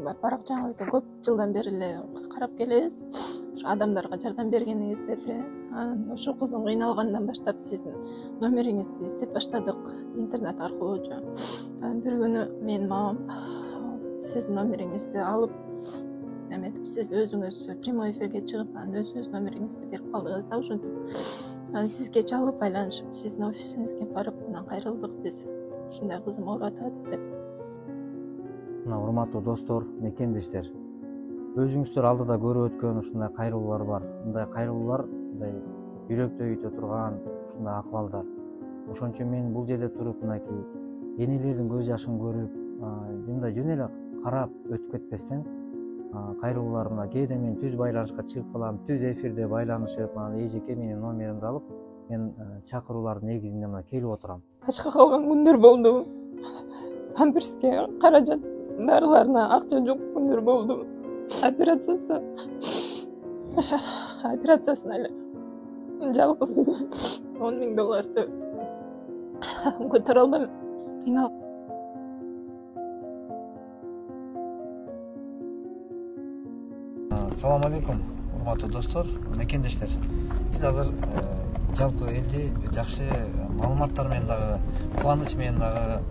баракчаңызды көп жылдан бери эле карап келебиз. Ушу адамдарга жардам бергениңиздерди, анан ушул кызым кыйналгандан баштап сиздин номериңизди издеп баштадык интернет аркылуу. Бир күнү менин мамам сиздин номериңизди алып эметип, сиз өзүңүз прямой эфирге чыгып, анан өзүңүз номериңизди берип калдыңыз да. Ошентип анан сизге чалып айланышып, сиздин офисиңизге барып, анан кайрылдык биз. Ушундай кызым ооруп атат деп. Мына урматтуу достор, мекендештер, өзүңүздөр алдыда көрүп өткөн ушундай кайрылуулар бар. Мындай кайрылуулар, мындай жүрөктү өйтө турган ушундай акыбалдар. Ошон үчүн мен бул жерде туруп, мынакей энелердин көз жашын көрүп, мындай жөн эле карап өтүп кетпестен, кайрылуулар мына кээде мен түз байланышка чыгып калам, түз эфирде байланышып, анан эжеке менин номеримди алып, мен чакыруулардын негизинде мына келип отурам. Ачка калган күндөр болду. Памперске каражат дарыларына акча жок күндөр болду. Операциясына эле жалгыз $10,000 көтөрө албайм. Кыйналып. Салам алейкум, урматтуу достор, мекендештер. Биз азыр жалпы элди жакшы маалыматтар менен дагы, кубаныч менен дагы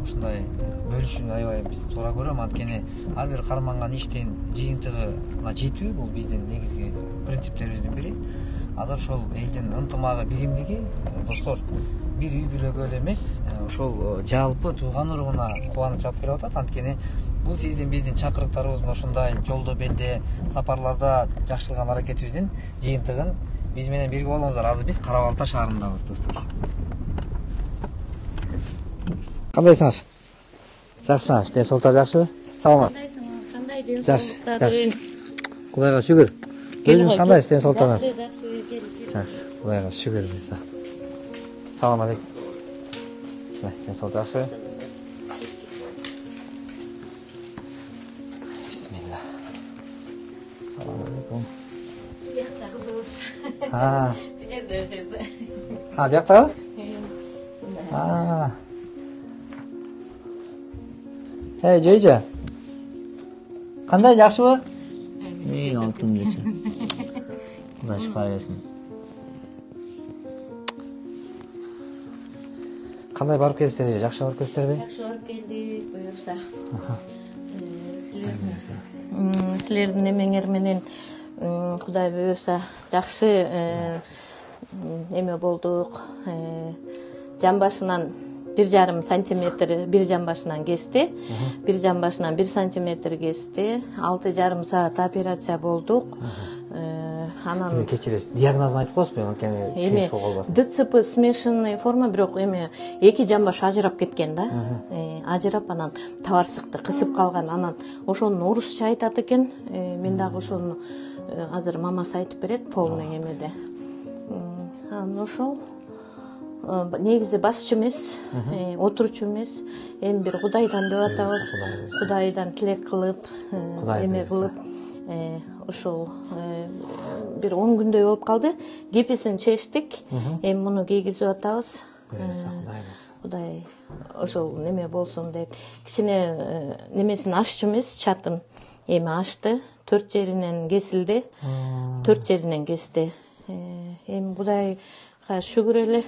ушундай бөлүшүүнү аябай биз туура көрөм. Анткени ар бир карманган иштин жыйынтыгына жетүү бул биздин негизги принциптерибиздин бири. Азыр ошол элдин ынтымагы, биримдиги, достор, бир үй бүлөгө эле эмес, ошол жалпы тууган уругуна кубаныч алып келип атат. Анткени бул сиздин биздин чакырыктарыбыз ушундай жолдо бедде сапарларда жакшылган аракетибиздин жыйынтыгын биз менен бирге болуңуздар. Азыр биз Кара Балта шаарындабыз, достор. Кандайсыңар? Жакшысыңар? Ден соолуктар жакшыбы? Саламатсыз? Кандай ден соолуктар? Жакшы. Кудайга шүгүр. Өзүңүз кандайсыз? Ден соолуктарыңыз? Жакшы. Кудайга шүгүр биз. Салам алейкум. Ден соолук жакшыбы? Бисмилла. Салам алейкум. Биякта кызыбыз. Бу жерде өсөбүз. Бияктабы? Жойжо. Кандай, жакшыбы? Алтын жече. Кудай шифа берсин. Кандай барып келесиздер? Жакшы барып келесиздерби? Жакшы барып келдик, буюрса. Силердин эмеңер менен Кудай буюрса жакшы эме болдук. Жан башынан 1,5 сантиметр, бир жан башынан кести. Бир жан башынан 1 сантиметр кести. 6,5 саат операция болдук. Анан кечиресиз. Диагнозун айтып коесузбу? Анткени түшүнүш болбосун. ДЦП смешанный форма, бирок эми эки жан баш ажырап кеткен да. Ажырап анан табарсыкты кысып калган. Анан ошону орусча айтат экен. Мен дагы ошону азыр мамасы айтып берет полный эмеде. Анан ошол негизи басчы эмес, отурчу эмес. Эми бир Кудайдан деп атабыз. Кудайдан тилек кылып, эме кылып, ошол бир 10 күндөй болуп калды. Кеписин чечтик. Эми муну кийгизип атабыз. Кудай ошол неме болсун деп. Кичине немесин ашчу эмес, чатын. Эми ашты. 4 жеринен кесилди. 4 жеринен кести. Эми Кудайга шүгүр эле.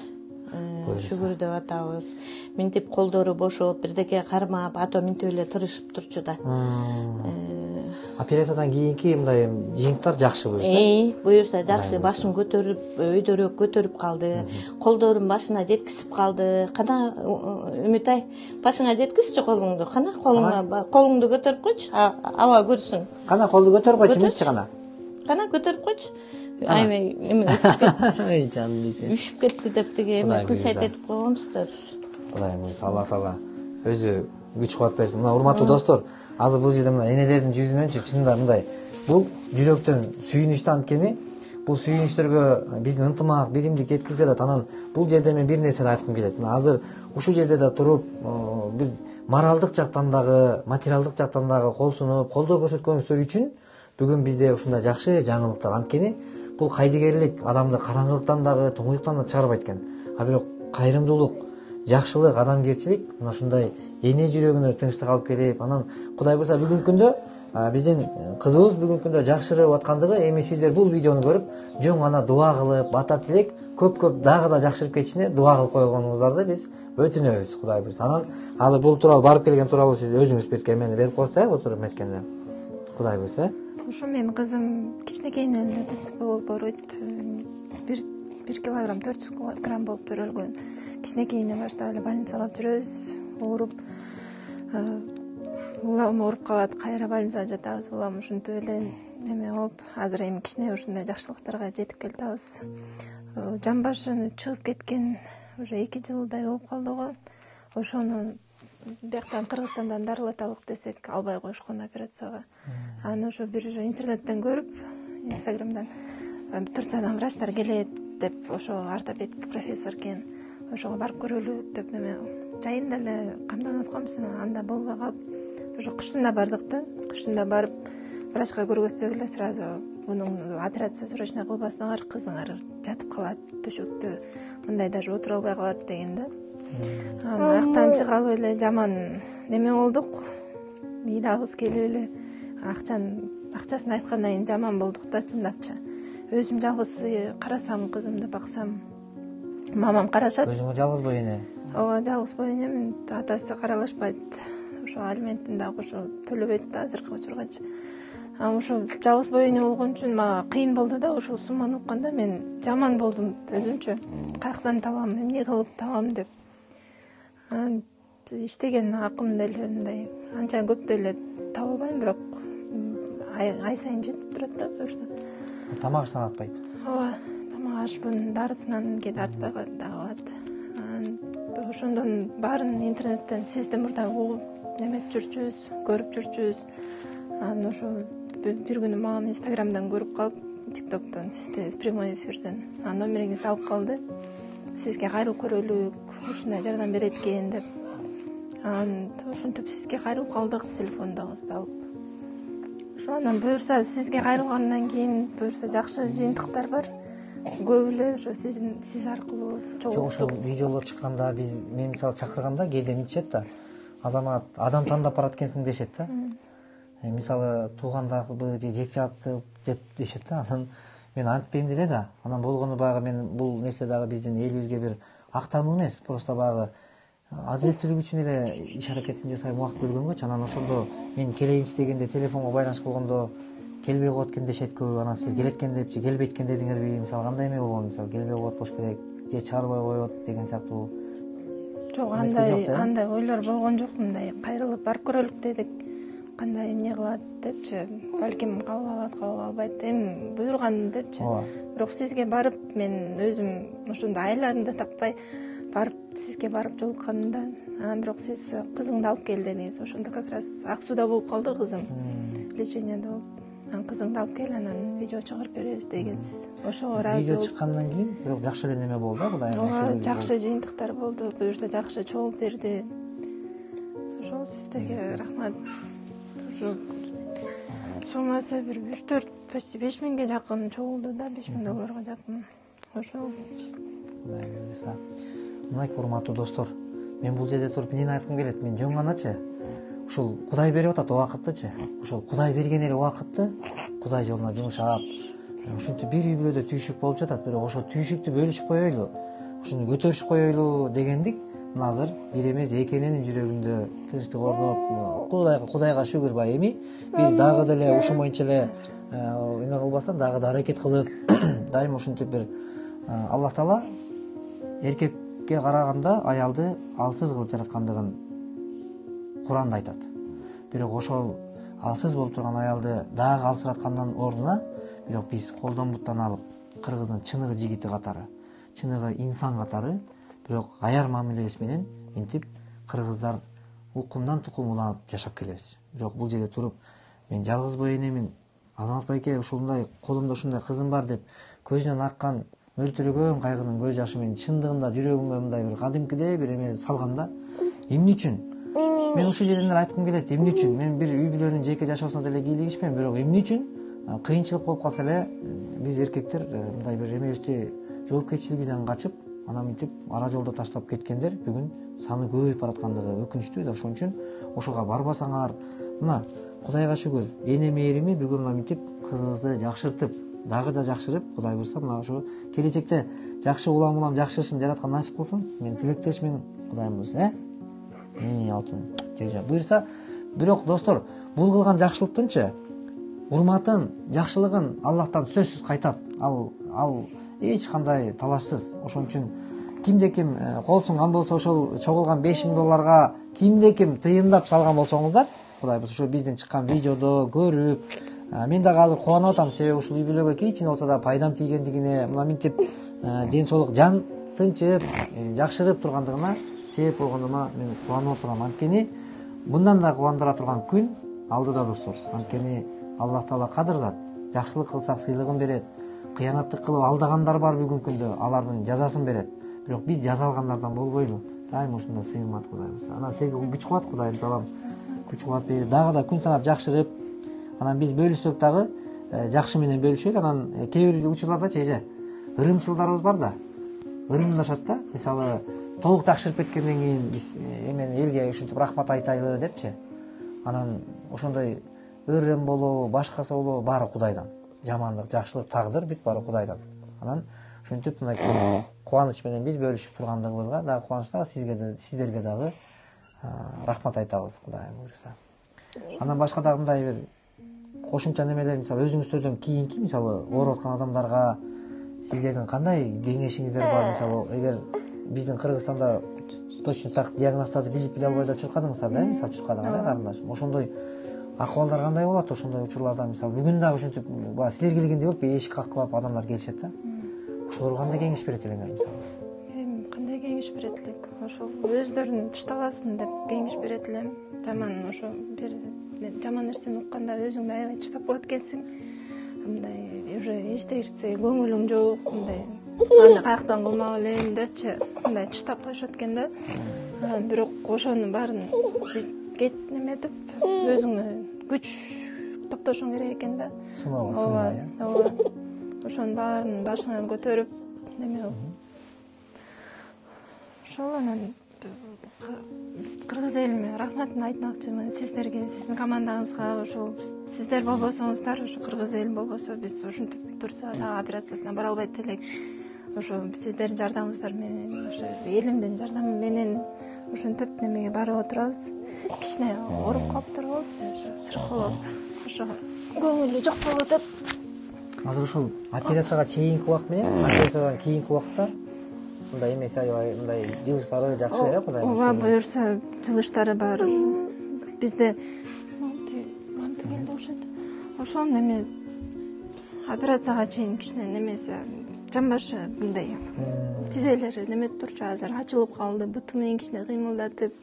Шүгүр деп атабыз. Минтип колдору бошоп, бирдеке кармап, ато минтип эле тырышып турчу да. Операциядан кийинки мындай жыйынтыктар жакшы буюрса. Буюрса жакшы. Башын көтөрүп, өйдөрөөк көтөрүп калды. Колдорун башына жеткизип калды. Кана Үмүтай, башыңа жеткизчи колуңду. Кана колуңду көтөрүп койчу, аба көрсүн. Кана колду көтөрүп койчу, мынтчы кана. Кана көтөрүп койчу. Эми үсүп кетти. Жаным эсе. Үшүп кетти деп теге эме күч айтып койгонбуздар. Кудай мырза, Алла таала өзү күч кубат берсин. Мына урматтуу достор, азыр бул жерде мына энелердин жүзүнөнчү чынында мындай бул жүрөктөн сүйүнүчтү. Анткени бул сүйүнүчтөргө биздин ынтымак, биримдик жеткизип жатат. Анан бул жерде мен бир нерсени айткым келет. Мына азыр ушул жерде да туруп, биз моралдык жактан дагы, материалдык жактан дагы кол сунуп, колдоо көрсөткөнүңүздөр үчүн бүгүн бизде ушундай жакшы жаңылыктар. Анткени бул кайдыгерлик адамды караңгылыктан дагы, туңуюктан да чыгарбайт экен. А бирок кайрымдуулук жакшылык, адамгерчилик мына ушундай эне жүрөгүнө тынчтык алып келип, анан Кудай буюрса бүгүнкү күндө биздин кызыбыз бүгүнкү күндө жакшырып аткандыгы эми сиздер бул видеону көрүп жөн гана дуа кылып, бата тилек, көп дагы да жакшырып кетишине дуа кылып койгонуңуздарды биз өтүнөбүз, Кудай буюрса. Анан азыр бул тууралуу барып келген тууралуу сиз өзүңүз эмени берип коесуздар, отуруп эметкенде. Кудай буюрса. Ушу менин кызым кичинекейинен эле ДЦП болуп ооруйт. 1 килограмм 400 грамм болуп төрөлгөн. Кичинекейинен баштап эле больницалап жүрөбүз. Ооруп, улам ооруп калат, кайра больницага жатабыз. Улам ушинтип эле неме болуп, азыр эми кичине ушундай жакшылыктарга жетип келатабыз. Жан башы чыгып кеткен уже 2 жылдай болуп калды го. Ошону бияктан Кыргызстандан дарылаталык десек, албай коюшкон операцияга. Аны ошо бир интернеттен көрүп, Инстаграмдан Турциядан врачтар келет деп, ошо ортопедик профессор экен. Ошого барып көрөлүк деп неме жайында эле камданып атканбыз. Анда болбой калып, ошо кышында бардык да. Кышында барып врачка көргөзсөк эле сразу бунун операция срочно кылбасаңар, кызыңар жатып калат төшөктө, мындай даже отура албай калат деген да. Аяктан чыгалып эле жаман неме болдук. Ыйлабыз келип эле акчасын айткандан кийин жаман болдук да, чындапчы. Өзүм жалгыз карасам, кызымды баксам, мамам карашат. Өзүңөр жалгыз бой эне? Ооба, жалгыз бой энем. Атасы каралашпайт. Ошо алиментин дагы ошо төлөбөйт да азыркы учургачы. Ошо жалгыз бой эне болгон үчүн мага кыйын болду да. Ошол сумманы укканда мен жаман болдум өзүмчө. Каяктан табам, эмне кылып табам деп. Иштеген акым деле мындай анча көп деле таба албайм, бирок ай сайын жетип турат да буюрса. Тамак иштен артпайт? Ооба, тамак ашпын, дарысынан кээде артпай калат. Ошондон баарын интернеттен сизден мурда угуп неметип жүрчүбүз, көрүп жүрчүбүз. Анан ошо бир күнү мамам Инстаграмдан көрүп калып, ТикТоктон сизди прямой эфирден номериңизди алып калды. Сизге кайрылып көрөлүк, ушундай жардам берет экен деп. Анан ушинтип сизге кайрылып калдык, телефондогуңузду алып. Ошо анан буюрса сизге кайрылгандан кийин буюрса жакшы жыйынтыктар бар. Көп эле ошо сиз аркылуу жолуктук. Ошо видеолор чыкканда мен мисалы чакырганда кээде мынтишет да. Азамат адам тандап барат экенсиң дешет да. Мисалы туугандарбы же жек жаапты деп дешет да. Анан мен антпейм деле да. Анан болгону баягы мен бул нерсе дагы биздин элибизге бир актануу эмес, просто баягы адилеттүүлүк үчүн эле иш аракетин жасайм убакыт бөлгөнгөчү. Анан ошондо мен келейинчи дегенде телефонго байланыш кылгондо келбей коет экен дешет көбү. Анан силер келет экен депчи, келбейт экен дедиңерби? Мисалы кандай эме болгон, мисалы келбей коет болуш керек же чыгарбай коет деген сыяктуу. Жок, андай ойлор болгон жок. Мындай кайрылып барып көрөлүк дедик. Кандай эмне кылат депчи, балким кабыл алат, кабыл албайт, эми буйруган депчи. Бирок сизге барып мен өзүм ошондой айларымды таппай барып сизге барып жолукканымда, бирок сиз кызыңды алып кел дедиңиз. Ошондо как раз Ак сууда болуп калды кызым. Леченияда болуп. Кызыңды алып кел, анан видео чыгарып беребиз дегенсиз. Ошого ыраазы болуп. Видео чыккандан кийин бирок жакшы эле неме болду, Кудай ооба, жакшы жыйынтыктар болду. Буюрса жакшы чогуу берди. Ошол сиздерге рахмат. Суммасы бир 4 почти 5000ге жакын чогулду да, 5000 долларга жакын. Ошол. Кудай буюрса. Мынакей урматтуу достор, мен бул жерде туруп эмнени айткым келет? Мен жөн ганачы ушул Кудай берип атат убакыттычы. Ошол Кудай берген эле убакытты Кудай жолуна жумшап, ушинтип бир үй бүлөдө түйшүк болуп жатат. Бирок ошо түйшүктү бөлүшүп коелу, ушуну көтөрүшүп коелу дегендик мына азыр бир эмес эки эненин жүрөгүндө тынчтык орноп, Кудайга шүгүр бай. Эми биз дагы деле ушун боюнча эле эме кылбастан дагы да аракет кылып, дайыма ушинтип бир Аллах Таала эркекке караганда аялды алсыз кылып жараткандыгын Куранда айтат. Бирок ошол алсыз болуп турган аялды дагы алсыраткандан ордуна бирок биз колдон буттан алып, кыргыздын чыныгы жигити катары, чыныгы инсан катары, бирок аяр мамилебиз менен мынтип кыргыздар укумдан тукум уланып жашап келебиз. Бирок бул жерде туруп мен жалгыз бой энемин, Азамат байке ушундай колумда ушундай кызым бар деп көзүнөн аккан мөлтүрөгөн кайгынын көз жашы менин чындыгында жүрөгүмө мындай бир кадимкидей бир эме салганда, эмне үчүн мен ушул жерден айткым келет? Эмне үчүн мен бир үй бүлөнүн жеке жашоосуна деле кийлигишпейм, бирок эмне үчүн кыйынчылык болуп калса эле биз эркектер мындай бир эмебизди жоопкерчилигибизден качып, анан мынтип ара жолдо таштап кеткендер бүгүн саны көбөйүп бараткандыгы өкүнүчтүү да. Ошон үчүн ошого барбасаңар, мына Кудайга шүгүр, эне мээрими бүгүн мына мынтип кызыбызды жакшыртып, дагы да жакшырып, Кудай буйрса мына ошо келечекте жакшы улам жакшы ишин жараткан насип кылсын. Мен тилектешмин, Кудайым буйрса, алтын буйрса. Бирок достор, бул кылган жакшылыктынчы урматын, жакшылыгын Аллахтан сөзсүз кайтат. Ал эч кандай талашсыз. Ошон үчүн кимде ким кол сунган болсо, ошол чогулган $5000 кимде ким тыйындап салган болсоңуздар, Кудай буйрса ошо бизден чыккан видеодо көрүп, мен дагы азыр кубанып атам, себеби ушул үй бүлөгө кийин болсо да пайдам тийгендигине, мына мынтип ден соолук, жан тынчып, жакшырып тургандыгына себеп болгондума мен кубанып отурам. Анткени мындан да кубандыра турган күн алдыда достор. Анткени Аллах Таала кадыр зат. Жакшылык кылсак сыйлыгын берет. Кыянаттык кылып алдагандар бар бүгүнкү күндө, алардын жазасын берет. Бирок биз жаза алгандардан болбойлу. Дайым ушундай сыймат Кудай буйрса. Анан силерге күч кубат Кудайым Таалам. Күч кубат берип, дагы да күн санап жакшырып, анан биз бөлүшсөк дагы жакшы менен бөлүшөйт. Анан кээ бир учурлардачы эже ырымчылдарыбыз бар да. Ырымдашат да. Мисалы, толук жакшырып кеткенден кийин биз эмен элге ушинтип рахмат айтайлы депчи. Анан ошондой ырым болобу, башкасы болобу баары Кудайдан. Жамандык, жакшылык, тагдыр бүт баары Кудайдан. Анан ушинтип мына кубаныч менен биз бөлүшүп тургандыгыбызга дагы кубаныч дагы сиздерге дагы рахмат айтабыз Кудайым буйрса. Анан башка дагы мындай бир кошумча немелер, мисалы өзүңүздөрдөн кийинки, мисалы ооруп аткан адамдарга сиздердин кандай кеңешиңиздер бар? Мисалы эгер биздин Кыргызстанда точно так диагноздарды билип биле албай да чуркадыңыздар да, мисалы чуркадыңар карындашым. Ошондой акыбалдар кандай болот ошондой учурларда? Мисалы бүгүн дагы ушинтип силер келгендей болуп эшик каккылап адамдар келишет да. Ошолорго кандай кеңеш берет элеңер мисалы? Эми кандай кеңеш берет элек? Ошол өздөрүн тыштабасын деп кеңеш берет элем. Жаман ошо бир жаман нерсени укканда өзүңдү аябай тыштап коет экенсиң. Мындай уже эчтегичсе көңүлүң жок, мындай аны каяктан кылмак элем депчи, мындай тыштап коюшат экен да. Бирок ошонун баарын неметип өзүңө күч топтошуң керек экен да. Сынабай. Ооба. Ошонун баарын башыңан көтөрүп неме ошол анан кыргыз элиме рахматымды айтмакчымын сиздерге, сиздин командаңызга. Ошол сиздер болбосоңуздар, ошо кыргыз эли болбосо биз ушинтип турса дагы операциясына бара албайт элек. Ошо сиздердин жардамыңыздар менен, ошо элимдин жардамы менен ушинтип немеге барып отурабыз. Кичине ооруп калыптыр болчу, сыркылып. Ошо көңүлү жок болуп атат. Азыр ушул операцияга чейинки убакыт менен операциядан кийинки убакытта мындай эмеси аябай мындай жылыштары жакшы Кудай буйрса. Ооба, буюрса жылыштары бар. Бизде манты келди окшойт. Ошол неме операцияга чейин кичине немеси жамбашы мындай тизелери немет турчу, азыр ачылып калды. Буту менен кичине кыймылдатып,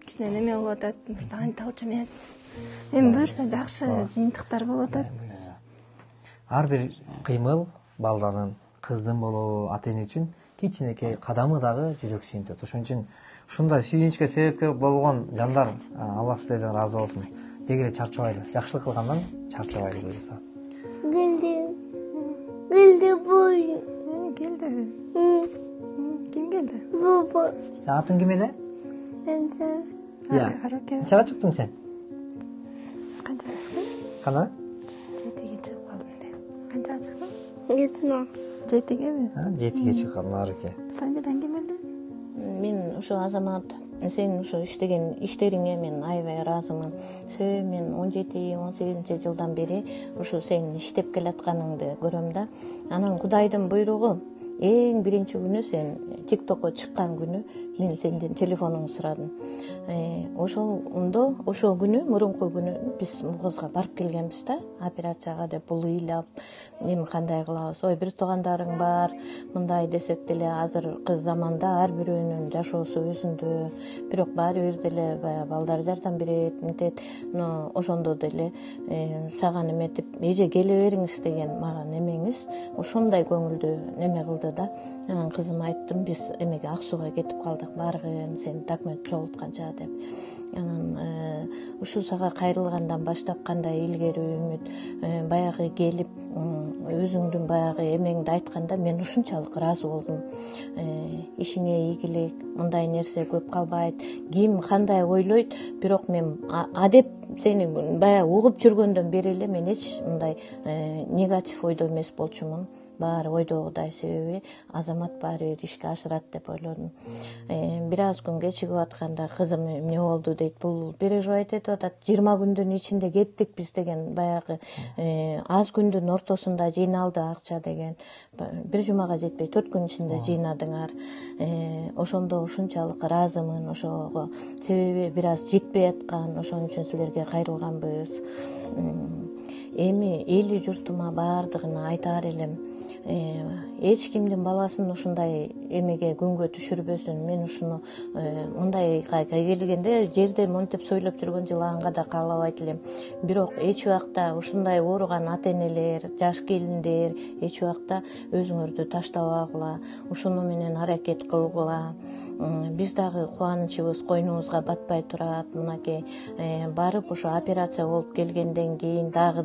кичине неме болуп атат. Анталчу эмес. Эми буюрса жакшы жыйынтыктар болуп атат. Ар бир кыймыл балданын, кыздын болобу, ата-эне үчүн кичинекей кадамы дагы жүрөк сүйүнтөт. Ошон үчүн ушундай сүйүнүчкө себепкер болгон жандар Аллах силерден ыраазы болсун. Деги эле чарчабайлы, жакшылык кылгандан чарчабайлы буюрса. Geldi boyu. Келди. Ким келди? Baba. Сен атың ким эле? Enda. Канчага чыктың сен? Канча чыктың? Кана? Жетиге чыгып калдым деп. Канчага чыктың? Gitme. Жетигеби? Жетиге чыккан ареке. Фамилияң ким эле? Мен ошо Азамат, сен ошо иштеген иштериңе мен аябай ыраазымын. Себеби мен 17-18 жылдан бери ошо сен иштеп келатканыңды көрөм да. Анан Кудайдын буйругу эң биринчи күнү сен ТикТокко чыккан күнү мен сенден телефонуңду сурадым. Ошол күнү, мурунку күнү биз Мугузга барып келгенбиз да, операцияга деп бул ыйлап, эми кандай кылабыз? Ой, бир туугандарың бар, мындай десек деле азыр кыз заманда ар бирөөнүн жашоосу өзүндө, бирок баары бир деле баягы балдар жардам берет, мынтет. Но ошондо деле сага эметип, эже келе бериңиз деген мага немеңиз ошондой көңүлдү неме кылды да. Анан кызыма айттым, биз эмеге Ак Сууга кетип калдык, баргын, сен документ чогултканча деп. Анан ушул сага кайрылгандан баштап кандай илгери үмүт баягы келип өзүңдүн баягы эмеңди айтканда мен ушунчалык ыраазы болдум. Ишиңе ийгилик, мындай нерсе көп калбайт, ким кандай ойлойт, бирок мен адеп сени баягы угуп жүргөндөн бери эле мен эч мындай негатив ойдо эмес болчумун. Баары ойдогудай, себеби Азамат баары бир ишке ашырат деп ойлодум. Бир аз күн кечигип атканда кызым эмне болду дейт. Бул переживать этип атат. 20 күндүн ичинде кеттик биз деген баягы аз күндүн ортосунда жыйналды акча деген. Бир жумага жетпей 4 күн ичинде жыйнадыңар. Ошондо ушунчалык ыраазымын ошого. Себеби бир аз жетпей аткан, ошон үчүн силерге кайрылганбыз. Эми эли журтума баардыгына айтаар элем. Эч кимдин баласын ушундай эмеге күнгө түшүрбөсүн. Мен ушуну мындайга келгенде жерде монтип сойлоп жүргөн жылаганга да каалабайт элем. Бирок эч убакта ушундай ооруган ата-энелер, жаш келиндер эч убакта өзүңөрдү таштабагыла, ушуну менен аракет кылгыла. Биз дагы кубанычыбыз койнубузга батпай турат. Мынакей барып ошо операция болуп келгенден кийин дагы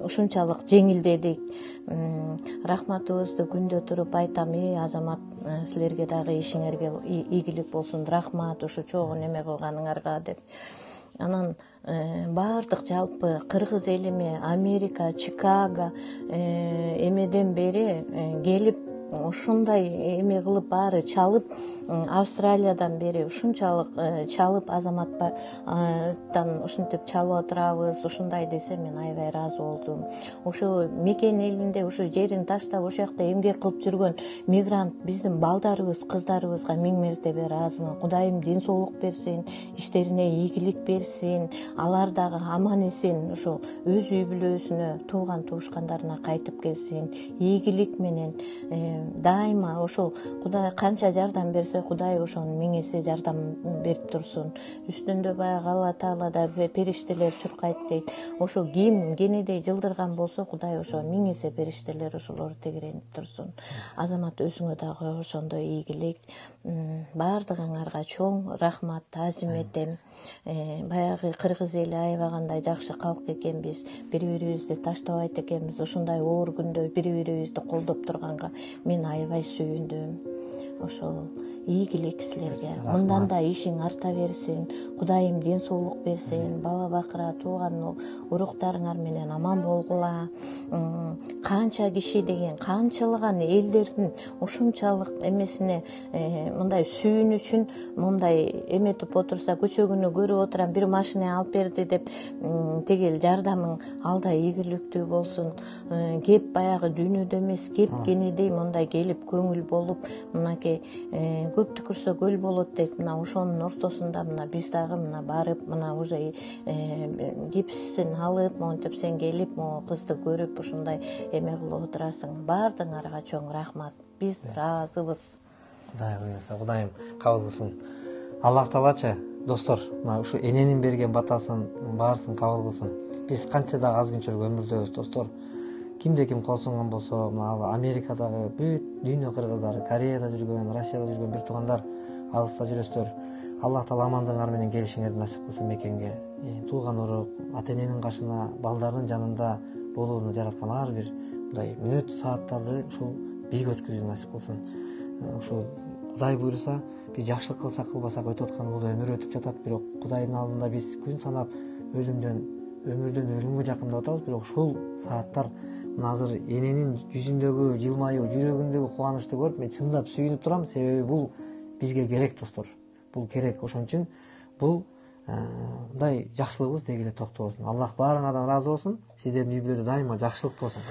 ушунчалык жеңилдедик. Рахматыбызды күндө туруп айтам. Азамат, силерге дагы ишиңерге ийгилик болсун. Рахмат ушу чогуу неме кылганыңарга деп. Анан баардык жалпы кыргыз элиме Америка, Чикаго эмеден бери келип ушундай эме кылып баары чалып, Австралиядан бери ушунчалык чалып, Азаматтан ушинтип чалып отурабыз, ушундай десе мен аябай ыраазы болдум. Ошо мекен элинде ушу жерин таштап ошол жакта эмгек кылып жүргөн мигрант биздин балдарыбыз, кыздарыбызга миң мертебе ыраазымын. Кудайым ден соолук берсин, иштерине ийгилик берсин, алар дагы аман эсен ушул өз үй бүлөсүнө, тууган туушкандарына кайтып келсин. Ийгилик менен дайыма ошол Кудай канча жардам берсе, Кудай ошону 1000 эсе жардам берип турсун. Үстүндө баягы Алла Таалада периштелер чуркайт дейт. Ошо ким кенедей жылдырган болсо, Кудай ошо 1000 эсе периштелер ошолорду тегеренип турсун. Азамат, өзүңө дагы ошондой ийгилик. Баардыгыңарга чоң рахмат, таазим этем. Баягы кыргыз эли аябагандай жакшы калк экенбиз. Бири-бирибизди таштабайт экенбиз. Ушундай оор күндө бири-бирибизди колдоп турганга мен аябай сүйүндүм. Ошол ийгилик силерге. Мындан да ишиң арта берсин. Кудайым ден соолук берсин. Бала бакыра тууган уруктарыңар менен аман болгула. Канча киши деген, канчалаган элдердин ушунчалык эмесине мындай сүйүнүчүн мындай эметип отурса, көчөгүнү көрүп отурам, бир машина алып берди деп тегил жардамың алда ийгиликтүү болсун. Кеп баягы дүйнөдө эмес, кеп кенедей мындай келип көңүл болуп, мынакей көп түкүрсө көл болот дейт. Мына ошонун ортосунда мына биз дагы мына барып, мына уже гипсин алып, монтип сен келип, могу кызды көрүп ушундай эме кылып отурасың. Баардыгыңарга чоң рахмат. Биз ыраазыбыз. Кудай буйруса, Кудайым кабыл кылсын. Аллах Таалачы, достор, мына ушу эненин берген батасын баарысын кабыл кылсын. Биз канча да аз күнчөлүк өмүрдөбүз, достор. Кимде ким кол сунган болсо, мына Америкадагы бүт дүйнө кыргыздары, Кореяда жүргөн, Россияда жүргөн бир туугандар, алыста жүрөсүздөр. Аллах Таала амандыгыңар менен келишиңерди насип кылсын мекенге. Тууган урук, ата-эненин кашына, балдардын жанында болууну жараткан ар бир мындай мүнөт сааттарды ушул бийик өткүзүүнү насип кылсын. Ушул Кудай буйруса, биз жакшылык кылсак кылбасак өтүп аткан бул өмүр өтүп жатат, бирок Кудайдын алдында биз күн санап өмүрдөн өлүмгө жакындап атабыз, бирок ушул сааттар мына азыр эненин жүзүндөгү жылмаюу, жүрөгүндөгү кубанычты көрүп мен чындап сүйүнүп турам, себеби бул бизге керек, достор. Бул керек, ошон үчүн бул мындай жакшылыгыбыз деги эле токтобосун. Аллах баарыңардан ыраазы болсун. Сиздердин үй бүлөдө дайыма жакшылык болсун.